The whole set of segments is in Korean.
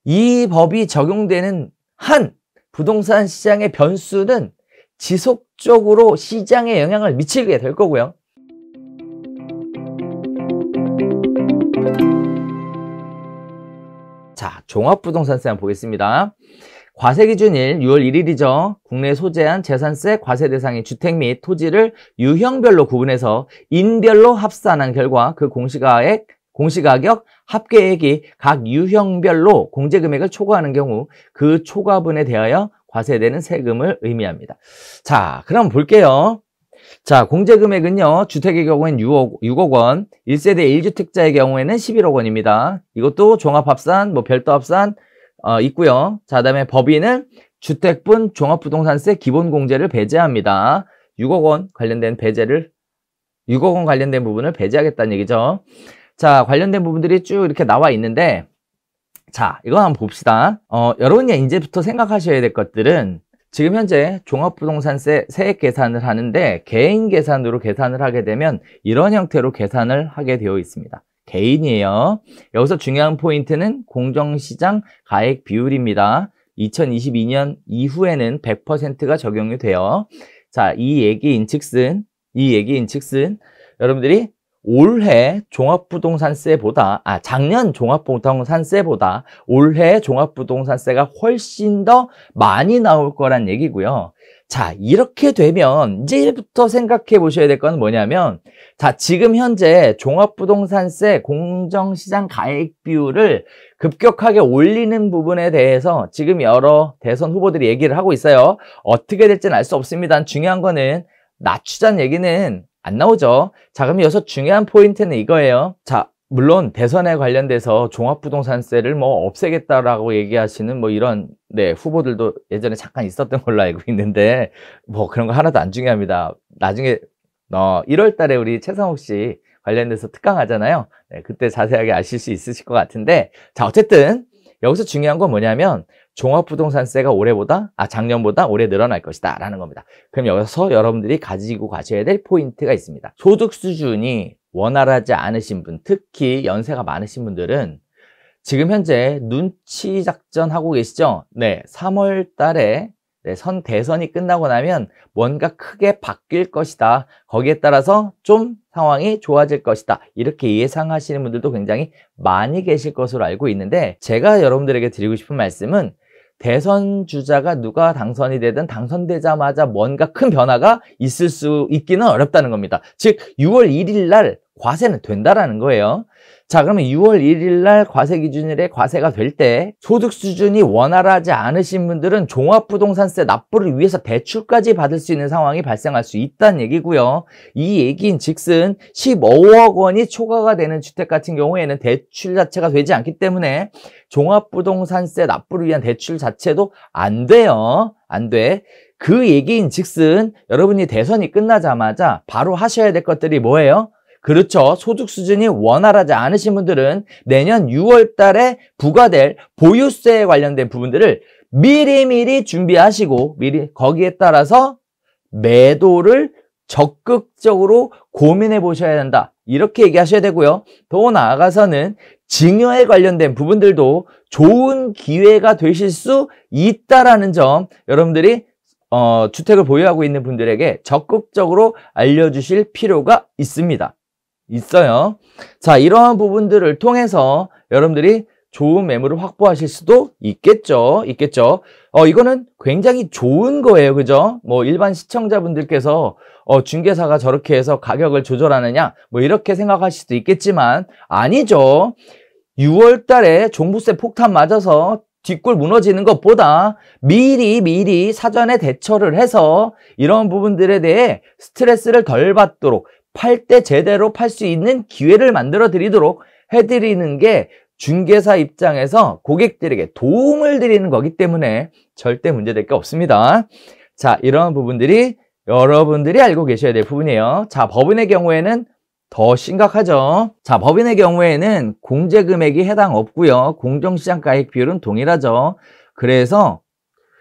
이 법이 적용되는 한 부동산 시장의 변수는 지속적으로 시장에 영향을 미치게 될 거고요. 자, 종합부동산세 한번 보겠습니다. 과세기준일 6월 1일이죠. 국내에 소재한 재산세 과세 대상인 주택 및 토지를 유형별로 구분해서 인별로 합산한 결과 그 공시가격 합계액이 각 유형별로 공제금액을 초과하는 경우 그 초과분에 대하여 과세되는 세금을 의미합니다. 자, 그럼 볼게요. 자, 공제금액은요, 주택의 경우에는 6억 원, 1세대 1주택자의 경우에는 11억 원입니다. 이것도 종합합산, 별도합산 있고요. 자, 그다음에 법인은 주택분 종합부동산세 기본공제를 배제합니다. 6억 원 관련된 부분을 배제하겠다는 얘기죠. 자, 관련된 부분들이 쭉 이렇게 나와 있는데, 자, 이거 한번 봅시다. 여러분이 이제부터 생각하셔야 될 것들은 지금 현재 종합부동산세 세액 계산을 하는데 개인 계산으로 계산을 하게 되면 이런 형태로 계산을 하게 되어 있습니다. 개인이에요. 여기서 중요한 포인트는 공정시장 가액 비율입니다. 2022년 이후에는 100%가 적용이 돼요. 자, 이 얘기인 즉슨 여러분들이 올해 작년 종합부동산세보다 올해 종합부동산세가 훨씬 더 많이 나올 거란 얘기고요. 자, 이렇게 되면 이제부터 생각해 보셔야 될 건 뭐냐면, 자, 지금 현재 종합부동산세 공정시장 가액 비율을 급격하게 올리는 부분에 대해서 지금 여러 대선 후보들이 얘기를 하고 있어요. 어떻게 될지는 알 수 없습니다. 중요한 거는 낮추자는 얘기는 안 나오죠. 자, 그럼 여기서 중요한 포인트는 이거예요. 자, 물론 대선에 관련돼서 종합부동산세를 없애겠다라고 얘기하시는 이런 후보들도 예전에 잠깐 있었던 걸로 알고 있는데 그런 거 하나도 안 중요합니다. 나중에 1월 달에 우리 최상욱 씨 관련돼서 특강하잖아요. 네, 그때 자세하게 아실 수 있으실 것 같은데, 자, 어쨌든 여기서 중요한 건 뭐냐면 종합부동산세가 작년보다 올해 늘어날 것이다 라는 겁니다. 그럼 여기서 여러분들이 가지고 가셔야 될 포인트가 있습니다. 소득 수준이 원활하지 않으신 분, 특히 연세가 많으신 분들은 지금 현재 눈치 작전 하고 계시죠? 네, 3월 달에 대선이 끝나고 나면 뭔가 크게 바뀔 것이다. 거기에 따라서 좀 상황이 좋아질 것이다. 이렇게 예상하시는 분들도 굉장히 많이 계실 것으로 알고 있는데, 제가 여러분들에게 드리고 싶은 말씀은 대선 주자가 누가 당선이 되든 당선되자마자 뭔가 큰 변화가 있을 수 있기는 어렵다는 겁니다. 즉 6월 1일 날 과세는 된다라는 거예요. 자, 그러면 6월 1일 날 과세 기준일에 과세가 될 때 소득 수준이 원활하지 않으신 분들은 종합부동산세 납부를 위해서 대출까지 받을 수 있는 상황이 발생할 수 있다는 얘기고요. 이 얘기인 즉슨 15억 원이 초과가 되는 주택 같은 경우에는 대출 자체가 되지 않기 때문에 종합부동산세 납부를 위한 대출 자체도 안 돼요. 안 돼. 그 얘기인 즉슨 여러분이 대선이 끝나자마자 바로 하셔야 될 것들이 뭐예요? 그렇죠. 소득 수준이 원활하지 않으신 분들은 내년 6월 달에 부과될 보유세에 관련된 부분들을 미리미리 준비하시고 거기에 따라서 매도를 적극적으로 고민해 보셔야 한다. 이렇게 얘기하셔야 되고요. 더 나아가서는 증여에 관련된 부분들도 좋은 기회가 되실 수 있다라는 점 여러분들이 주택을 보유하고 있는 분들에게 적극적으로 알려주실 필요가 있습니다. 있어요. 자, 이러한 부분들을 통해서 여러분들이 좋은 매물을 확보하실 수도 있겠죠. 이거는 굉장히 좋은 거예요. 그죠? 일반 시청자분들께서 중개사가 저렇게 해서 가격을 조절하느냐 이렇게 생각하실 수도 있겠지만 아니죠. 6월 달에 종부세 폭탄 맞아서 뒷골 무너지는 것보다 미리 사전에 대처를 해서 이런 부분들에 대해 스트레스를 덜 받도록 팔 때 제대로 팔 수 있는 기회를 만들어 드리도록 해드리는 게 중개사 입장에서 고객들에게 도움을 드리는 거기 때문에 절대 문제될 게 없습니다. 자, 이런 부분들이 여러분들이 알고 계셔야 될 부분이에요. 자, 법인의 경우에는 더 심각하죠. 자, 법인의 경우에는 공제금액이 해당 없고요. 공정시장가액 비율은 동일하죠. 그래서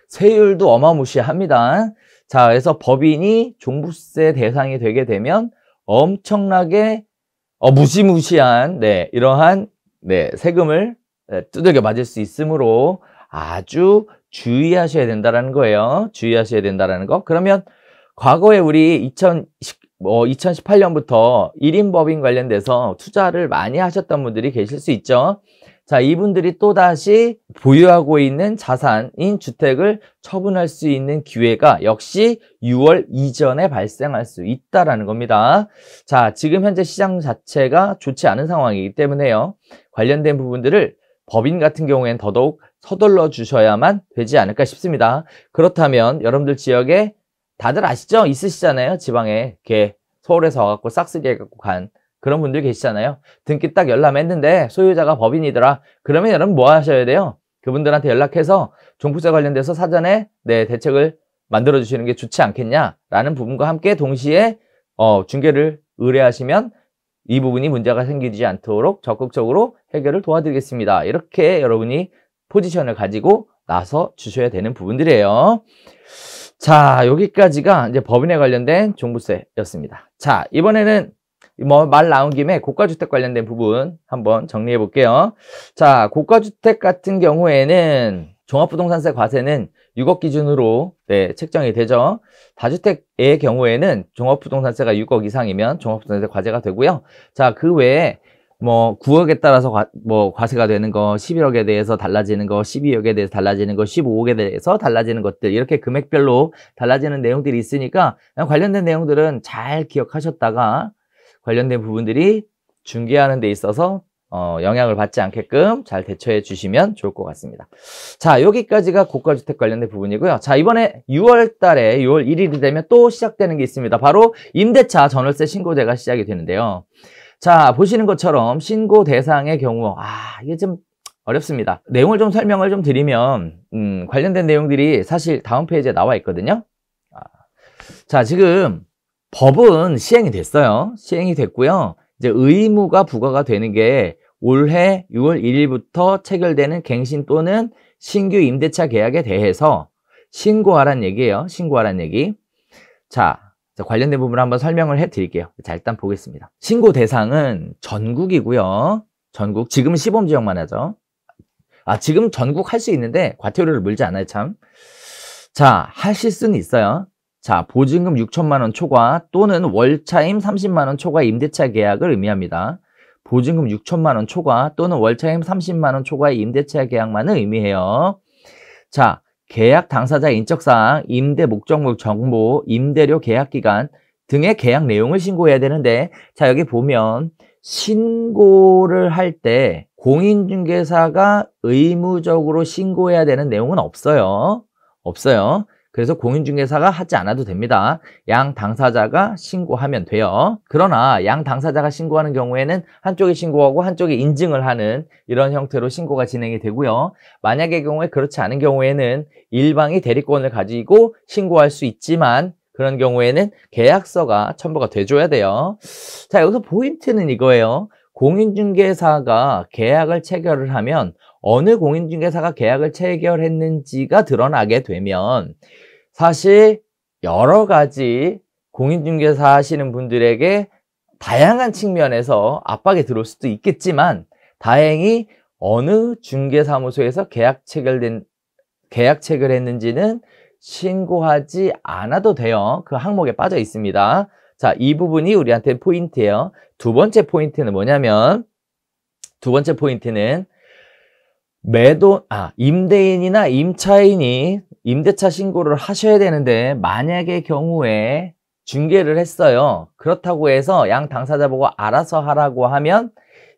세율도 어마무시합니다. 자, 그래서 법인이 종부세 대상이 되게 되면 엄청나게 무시무시한 이러한 세금을 두들겨 맞을 수 있으므로 아주 주의하셔야 된다는 거예요. 주의하셔야 된다는 거. 그러면 과거에 우리 2018년부터 1인 법인 관련돼서 투자를 많이 하셨던 분들이 계실 수 있죠. 자, 이분들이 또다시 보유하고 있는 자산인 주택을 처분할 수 있는 기회가 역시 6월 이전에 발생할 수 있다라는 겁니다. 자, 지금 현재 시장 자체가 좋지 않은 상황이기 때문에요. 관련된 부분들을 법인 같은 경우에는 더더욱 서둘러 주셔야만 되지 않을까 싶습니다. 그렇다면 여러분들 지역에 다들 아시죠? 있으시잖아요. 지방에 이렇게 서울에서 와갖고 싹쓸이 해갖고 간 그런 분들 계시잖아요. 등기 딱 열람했는데 소유자가 법인이더라. 그러면 여러분 뭐 하셔야 돼요? 그분들한테 연락해서 종부세 관련돼서 사전에 대책을 만들어 주시는 게 좋지 않겠냐라는 부분과 함께 동시에 중개를 의뢰하시면 이 부분이 문제가 생기지 않도록 적극적으로 해결을 도와드리겠습니다. 이렇게 여러분이 포지션을 가지고 나서 주셔야 되는 부분들이에요. 자, 여기까지가 이제 법인에 관련된 종부세였습니다. 자, 이번에는 말 나온 김에 고가주택 관련된 부분 한번 정리해 볼게요. 자, 고가주택 같은 경우에는 종합부동산세 과세는 6억 기준으로 책정이 되죠. 다주택의 경우에는 종합부동산세가 6억 이상이면 종합부동산세 과세가 되고요. 자, 그 외에 9억에 따라서 과세가 되는 거, 11억에 대해서 달라지는 거, 12억에 대해서 달라지는 거, 15억에 대해서 달라지는 것들, 이렇게 금액별로 달라지는 내용들이 있으니까 관련된 내용들은 잘 기억하셨다가 관련된 부분들이 중개하는 데 있어서 영향을 받지 않게끔 잘 대처해 주시면 좋을 것 같습니다. 자, 여기까지가 고가주택 관련된 부분이고요. 자, 이번에 6월 달에 6월 1일이 되면 또 시작되는 게 있습니다. 바로 임대차 전월세 신고제가 시작이 되는데요. 자, 보시는 것처럼 신고 대상의 경우 이게 좀 어렵습니다. 내용을 좀 설명을 좀 드리면 관련된 내용들이 사실 다음 페이지에 나와 있거든요. 자, 지금 법은 시행이 됐어요. 시행이 됐고요. 이제 의무가 부과가 되는 게 올해 6월 1일부터 체결되는 갱신 또는 신규 임대차 계약에 대해서 신고하란 얘기예요. 신고하란 얘기. 자, 관련된 부분을 한번 설명을 해 드릴게요. 자, 일단 보겠습니다. 신고 대상은 전국이고요. 전국. 지금은 시범지역만 하죠. 지금 전국 할 수 있는데 과태료를 물지 않아요, 참. 자, 하실 수는 있어요. 자, 보증금 6천만 원 초과 또는 월차임 30만 원 초과 임대차 계약을 의미합니다. 보증금 6천만 원 초과 또는 월차임 30만 원 초과의 임대차 계약만을 의미해요. 자, 계약 당사자 인적사항, 임대 목적물 정보, 임대료 계약 기간 등의 계약 내용을 신고해야 되는데, 자, 여기 보면 신고를 할 때 공인중개사가 의무적으로 신고해야 되는 내용은 없어요. 없어요. 그래서 공인중개사가 하지 않아도 됩니다. 양 당사자가 신고하면 돼요. 그러나 양 당사자가 신고하는 경우에는 한쪽이 신고하고 한쪽이 인증을 하는 이런 형태로 신고가 진행이 되고요. 만약의 경우에 그렇지 않은 경우에는 일방이 대리권을 가지고 신고할 수 있지만 그런 경우에는 계약서가 첨부가 돼줘야 돼요. 자, 여기서 포인트는 이거예요. 공인중개사가 계약을 체결을 하면 어느 공인중개사가 계약을 체결했는지가 드러나게 되면 사실 여러 가지 공인중개사 하시는 분들에게 다양한 측면에서 압박이 들어올 수도 있겠지만 다행히 어느 중개사무소에서 계약 체결했는지는 신고하지 않아도 돼요. 그 항목에 빠져 있습니다. 자, 이 부분이 우리한테 포인트예요. 두 번째 포인트는 뭐냐면 임대인이나 임차인이 임대차 신고를 하셔야 되는데 만약의 경우에 중개를 했어요. 그렇다고 해서 양 당사자 보고 알아서 하라고 하면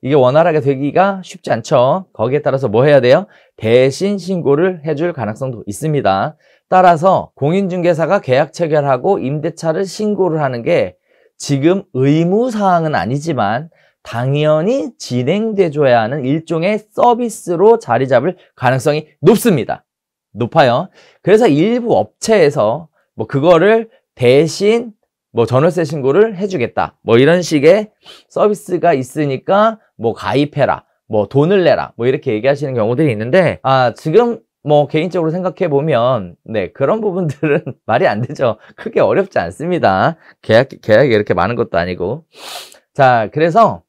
이게 원활하게 되기가 쉽지 않죠. 거기에 따라서 뭐 해야 돼요? 대신 신고를 해줄 가능성도 있습니다. 따라서 공인중개사가 계약 체결하고 임대차를 신고를 하는 게 지금 의무사항은 아니지만 당연히 진행돼줘야 하는 일종의 서비스로 자리 잡을 가능성이 높습니다. 높아요. 그래서 일부 업체에서 그거를 대신 전월세 신고를 해주겠다. 이런 식의 서비스가 있으니까 가입해라. 돈을 내라. 이렇게 얘기하시는 경우들이 있는데, 지금 개인적으로 생각해 보면, 그런 부분들은 말이 안 되죠. 크게 어렵지 않습니다. 계약이 이렇게 많은 것도 아니고. 자, 그래서,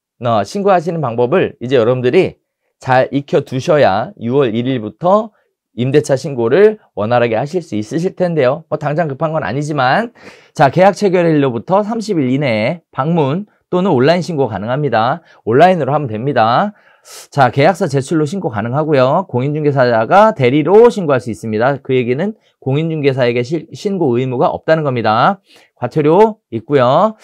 신고하시는 방법을 이제 여러분들이 잘 익혀두셔야 6월 1일부터 임대차 신고를 원활하게 하실 수 있으실 텐데요. 뭐 당장 급한 건 아니지만, 자, 계약 체결일로부터 30일 이내에 방문 또는 온라인 신고 가능합니다. 온라인으로 하면 됩니다. 자, 계약서 제출로 신고 가능하고요. 공인중개사가 대리로 신고할 수 있습니다. 그 얘기는 공인중개사에게 신고 의무가 없다는 겁니다. 과태료 있고요.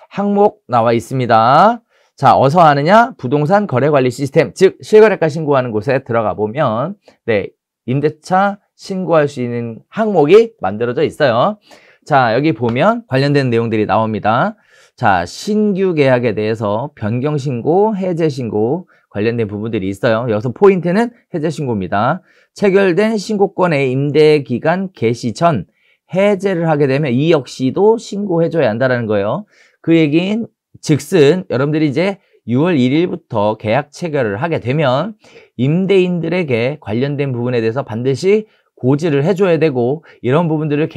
항목 나와 있습니다. 자, 어디서 하느냐? 부동산 거래관리 시스템, 즉 실거래가 신고하는 곳에 들어가 보면 네, 임대차 신고할 수 있는 항목이 만들어져 있어요. 자, 여기 보면 관련된 내용들이 나옵니다. 자, 신규 계약에 대해서 변경 신고, 해제 신고 관련된 부분들이 있어요. 여기서 포인트는 해제 신고입니다. 체결된 신고권의 임대 기간 개시 전 해제를 하게 되면 이 역시도 신고해줘야 한다는 거예요. 그 얘기는 즉슨 여러분들이 이제 6월 1일부터 계약 체결을 하게 되면 임대인들에게 관련된 부분에 대해서 반드시 고지를 해줘야 되고, 이런 부분들을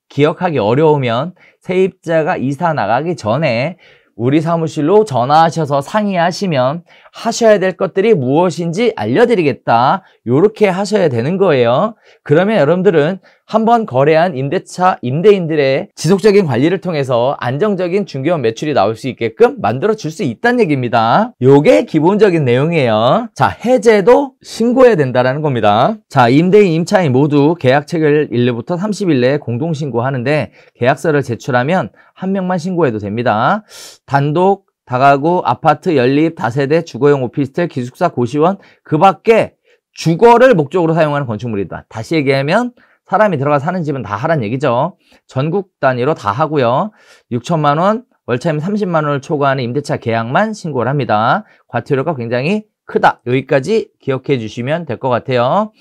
기억하기 어려우면 세입자가 이사 나가기 전에 우리 사무실로 전화하셔서 상의하시면 하셔야 될 것들이 무엇인지 알려드리겠다. 이렇게 하셔야 되는 거예요. 그러면 여러분들은 한번 거래한 임대차 임대인들의 지속적인 관리를 통해서 안정적인 중개원 매출이 나올 수 있게끔 만들어 줄 수 있다는 얘기입니다. 요게 기본적인 내용이에요. 자, 해제도 신고해야 된다는 겁니다. 자, 임대인, 임차인 모두 계약 체결일로부터 30일 내에 공동 신고하는데, 계약서를 제출하면 한 명만 신고해도 됩니다. 단독, 다가구, 아파트, 연립, 다세대, 주거용 오피스텔, 기숙사, 고시원, 그 밖에 주거를 목적으로 사용하는 건축물이다. 다시 얘기하면 사람이 들어가 사는 집은 다 하란 얘기죠. 전국 단위로 다 하고요. 6천만 원, 월차임 30만 원을 초과하는 임대차 계약만 신고를 합니다. 과태료가 굉장히 크다. 여기까지 기억해 주시면 될 것 같아요.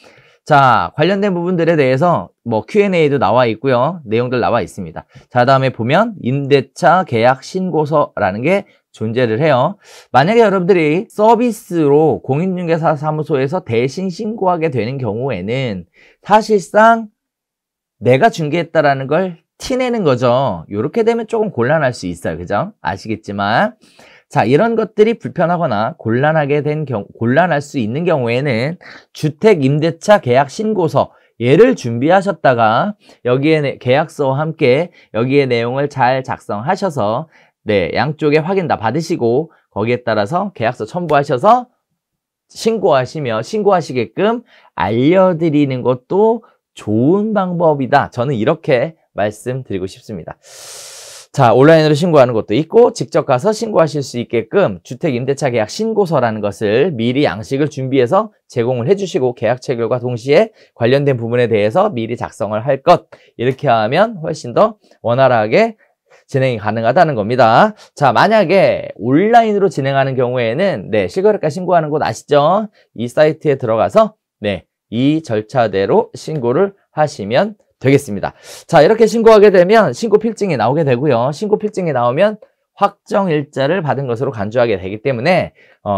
자, 관련된 부분들에 대해서 뭐 Q&A도 나와 있고요. 내용들 나와 있습니다. 자, 다음에 보면 임대차 계약 신고서라는 게 존재를 해요. 만약에 여러분들이 서비스로 공인중개사 사무소에서 대신 신고하게 되는 경우에는 사실상 내가 중개했다라는 걸 티내는 거죠. 이렇게 되면 조금 곤란할 수 있어요. 그죠? 아시겠지만. 자, 이런 것들이 불편하거나 곤란할 수 있는 경우에는 주택임대차 계약 신고서, 얘를 준비하셨다가 여기에 계약서와 함께 여기에 내용을 잘 작성하셔서 네, 양쪽에 확인 다 받으시고 거기에 따라서 계약서 첨부하셔서 신고하시게끔 알려드리는 것도 좋은 방법이다. 저는 이렇게 말씀드리고 싶습니다. 자, 온라인으로 신고하는 것도 있고 직접 가서 신고하실 수 있게끔 주택임대차 계약 신고서라는 것을 미리 양식을 준비해서 제공을 해주시고, 계약 체결과 동시에 관련된 부분에 대해서 미리 작성을 할 것, 이렇게 하면 훨씬 더 원활하게 진행이 가능하다는 겁니다. 자, 만약에 온라인으로 진행하는 경우에는 네, 실거래가 신고하는 곳 아시죠? 이 사이트에 들어가서 네, 이 절차대로 신고를 하시면 되겠습니다. 자, 이렇게 신고하게 되면 신고 필증이 나오게 되고요. 신고 필증이 나오면 확정 일자를 받은 것으로 간주하게 되기 때문에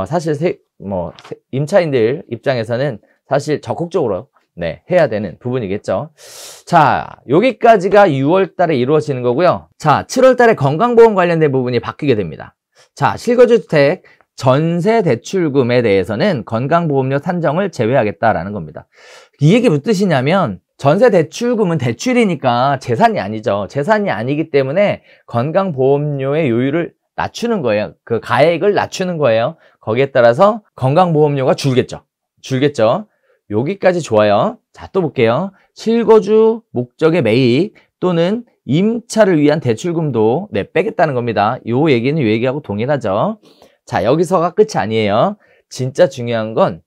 사실 임차인들 입장에서는 사실 적극적으로 네, 해야 되는 부분이겠죠. 자, 여기까지가 6월 달에 이루어지는 거고요. 자, 7월 달에 건강보험 관련된 부분이 바뀌게 됩니다. 자, 실거주택 전세 대출금에 대해서는 건강보험료 산정을 제외하겠다라는 겁니다. 이 얘기 무슨 뜻이냐면, 전세 대출금은 대출이니까 재산이 아니죠. 재산이 아니기 때문에 건강보험료의 요율을 낮추는 거예요. 그 가액을 낮추는 거예요. 거기에 따라서 건강보험료가 줄겠죠. 여기까지 좋아요. 자, 또 볼게요. 실거주 목적의 매입 또는 임차를 위한 대출금도 네, 빼겠다는 겁니다. 요 얘기는 요 얘기하고 동일하죠. 자, 여기서가 끝이 아니에요. 진짜 중요한 건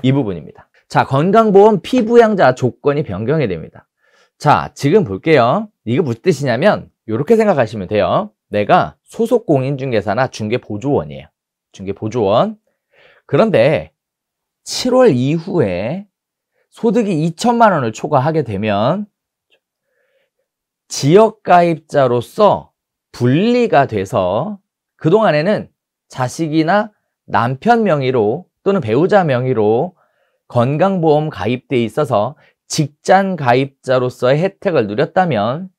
이 부분입니다. 자, 건강보험 피부양자 조건이 변경이 됩니다. 자, 지금 볼게요. 이게 무슨 뜻이냐면 이렇게 생각하시면 돼요. 내가 소속 공인중개사나 중개보조원이에요. 중개보조원. 그런데 7월 이후에 소득이 2천만 원을 초과하게 되면 지역가입자로서 분리가 돼서 그동안에는 자식이나 남편 명의로 또는 배우자 명의로 건강보험 가입돼 있어서 직장 가입자로서의 혜택을 누렸다면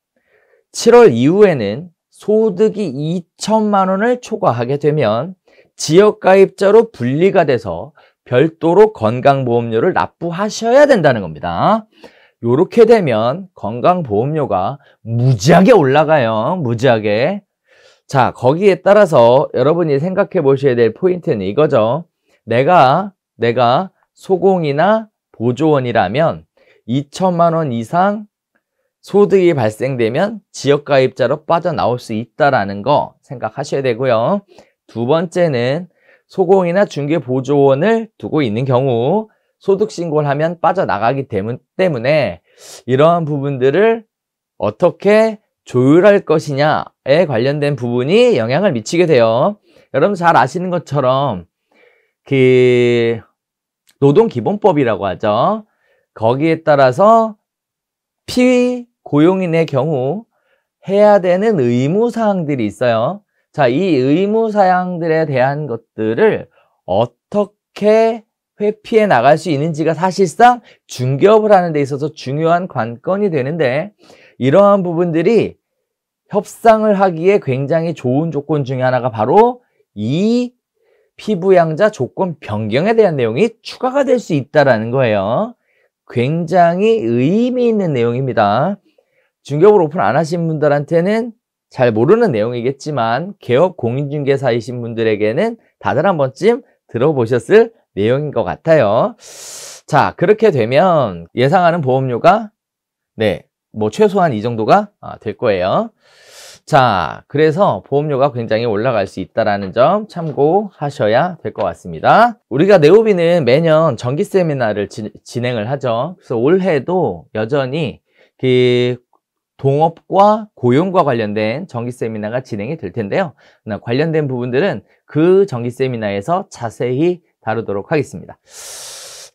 7월 이후에는 소득이 2천만 원을 초과하게 되면 지역가입자로 분리가 돼서 별도로 건강보험료를 납부하셔야 된다는 겁니다. 요렇게 되면 건강보험료가 무지하게 올라가요. 무지하게. 자, 거기에 따라서 여러분이 생각해 보셔야 될 포인트는 이거죠. 내가 소공이나 보조원이라면 2천만 원 이상 소득이 발생되면 지역가입자로 빠져나올 수 있다라는 거 생각하셔야 되고요. 두 번째는 소공이나 중개보조원을 두고 있는 경우 소득신고를 하면 빠져나가기 때문에 이러한 부분들을 어떻게 조율할 것이냐에 관련된 부분이 영향을 미치게 돼요. 여러분 잘 아시는 것처럼 그 노동기본법이라고 하죠. 거기에 따라서 피고용인의 경우 해야 되는 의무사항들이 있어요. 자, 이 의무사항들에 대한 것들을 어떻게 회피해 나갈 수 있는지가 사실상 중개업을 하는 데 있어서 중요한 관건이 되는데, 이러한 부분들이 협상을 하기에 굉장히 좋은 조건 중에 하나가 바로 이 피부양자 조건 변경에 대한 내용이 추가가 될 수 있다는 거예요. 굉장히 의미 있는 내용입니다. 중개업을 오픈 안 하신 분들한테는 잘 모르는 내용이겠지만 개업 공인중개사이신 분들에게는 다들 한 번쯤 들어보셨을 내용인 것 같아요. 자, 그렇게 되면 예상하는 보험료가 뭐 최소한 이 정도가 될 거예요. 자, 그래서 보험료가 굉장히 올라갈 수 있다는 점 참고하셔야 될 것 같습니다. 우리가 네오비는 매년 정기 세미나를 진행을 하죠. 그래서 올해도 여전히 그 동업과 고용과 관련된 정기 세미나가 진행이 될 텐데요. 관련된 부분들은 그 정기 세미나에서 자세히 다루도록 하겠습니다.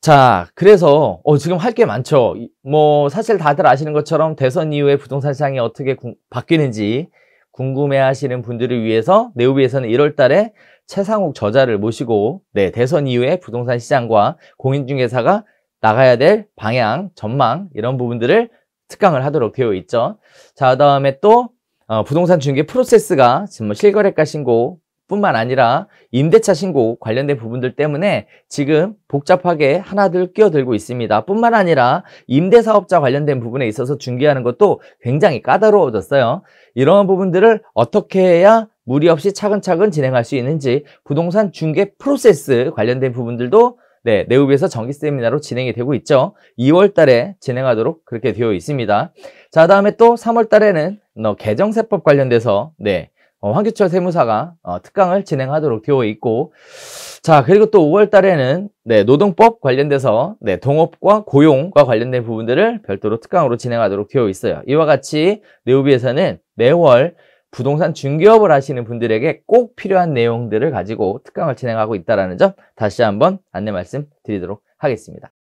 자, 그래서 지금 할 게 많죠. 뭐 사실 다들 아시는 것처럼 대선 이후에 부동산 시장이 어떻게 바뀌는지 궁금해 하시는 분들을 위해서 네오비에서는 1월 달에 최상욱 저자를 모시고 대선 이후에 부동산 시장과 공인중개사가 나가야 될 방향, 전망 이런 부분들을 특강을 하도록 되어 있죠. 자, 그다음에 또 부동산 중개 프로세스가 지금 실거래가 신고 뿐만 아니라 임대차 신고 관련된 부분들 때문에 지금 복잡하게 하나둘 끼어들고 있습니다. 뿐만 아니라 임대사업자 관련된 부분에 있어서 중개하는 것도 굉장히 까다로워졌어요. 이런 부분들을 어떻게 해야 무리 없이 차근차근 진행할 수 있는지 부동산 중개 프로세스 관련된 부분들도 네오비에서 정기 세미나로 진행이 되고 있죠. 2월 달에 진행하도록 그렇게 되어 있습니다. 자, 다음에 또 3월 달에는 개정세법 관련돼서 황규철 세무사가 특강을 진행하도록 되어 있고, 자, 그리고 또 5월 달에는 노동법 관련돼서 동업과 고용과 관련된 부분들을 별도로 특강으로 진행하도록 되어 있어요. 이와 같이 네오비에서는 매월 부동산 중개업을 하시는 분들에게 꼭 필요한 내용들을 가지고 특강을 진행하고 있다는 점 다시 한번 안내 말씀 드리도록 하겠습니다.